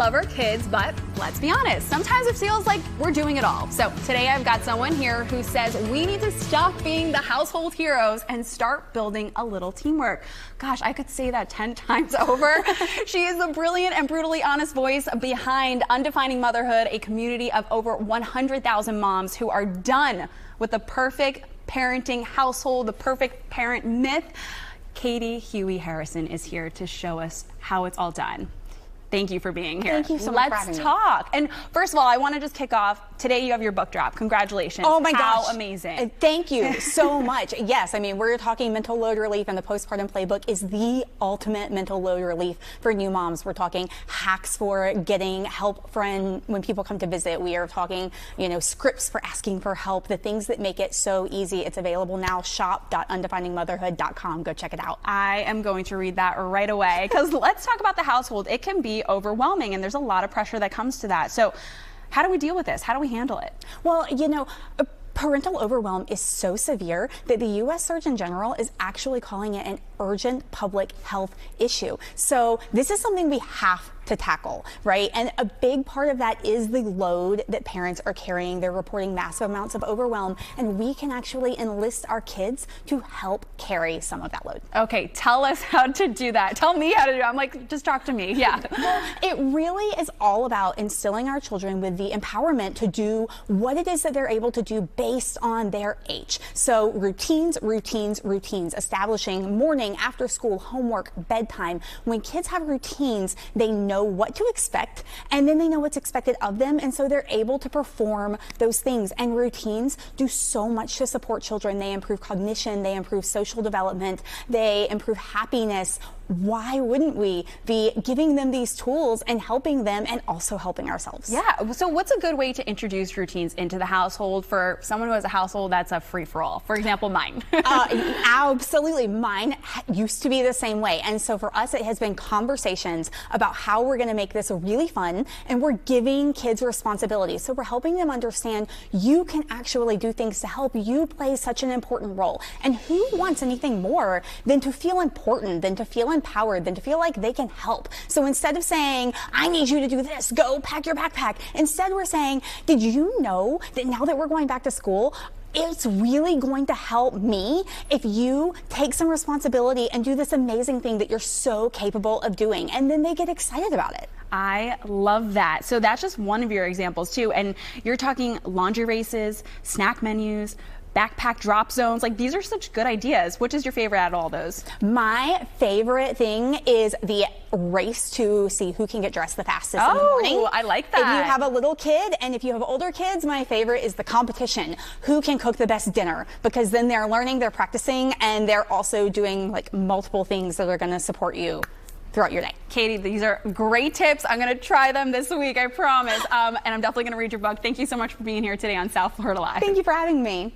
love our kids, but let's be honest, sometimes it feels like we're doing it all. So today I've got someone here who says we need to stop being the household heroes and start building a little teamwork. Gosh, I could say that 10 times over. She is the brilliant and brutally honest voice behind Undefining Motherhood, a community of over 100,000 moms who are done with the perfect parenting household, the perfect parent myth. Katy Huie Harrison is here to show us how it's all done. Thank you for being here. Thank you so much for having Let's me. talk. And first of all, I want to just kick off. Today you have your book drop. Congratulations. Oh my gosh. How amazing. Thank you so much. Yes, I mean, we're talking mental load relief, and the postpartum playbook is the ultimate mental load relief for new moms. We're talking hacks for getting help when people come to visit. We are talking, scripts for asking for help, the things that make it so easy. It's available now. shop.undefiningmotherhood.com. Go check it out. I am going to read that right away, because let's talk about the household. It can be overwhelming, and there's a lot of pressure that comes to that. So how do we deal with this? How do we handle it? Well, parental overwhelm is so severe that the U.S. Surgeon General is actually calling it an urgent public health issue. So this is something we have to tackle, right? And a big part of that is the load that parents are carrying. They're reporting massive amounts of overwhelm, and we can actually enlist our kids to help carry some of that load. Okay, tell us how to do that. Tell me how to do it. I'm like, just talk to me. Yeah. Well, it really is all about instilling our children with the empowerment to do what it is that they're able to do based on their age. So routines, establishing morning, after school, homework, bedtime. When kids have routines, they know what to expect, and then they know what's expected of them, and so they're able to perform those things. And routines do so much to support children. They improve cognition, they improve social development, they improve happiness. Why wouldn't we be giving them these tools and helping them, and also helping ourselves? Yeah. So what's a good way to introduce routines into the household for someone who has a household that's a free-for-all? For example, mine. Absolutely. Mine used to be the same way. And so for us, it has been conversations about how we're going to make this really fun, and we're giving kids responsibilities. So we're helping them understand you can actually do things to help. You play such an important role. And who wants anything more than to feel important, than to feel empowered, than to feel like they can help? So instead of saying, I need you to do this, go pack your backpack, instead we're saying, did you know that now that we're going back to school, it's really going to help me if you take some responsibility and do this amazing thing that you're so capable of doing. And then they get excited about it. I love that. So that's just one of your examples too. And you're talking laundry races, snack menus, backpack drop zones. Like, these are such good ideas. Which is your favorite out of all those? My favorite thing is the race to see who can get dressed the fastest in the morning. Oh, I like that. If you have a little kid, and if you have older kids, my favorite is the competition. Who can cook the best dinner? Because then they're learning, they're practicing, and they're also doing like multiple things that are going to support you throughout your day. Katy, these are great tips. I'm going to try them this week, I promise. And I'm definitely going to read your book. Thank you so much for being here today on South Florida Live. Thank you for having me.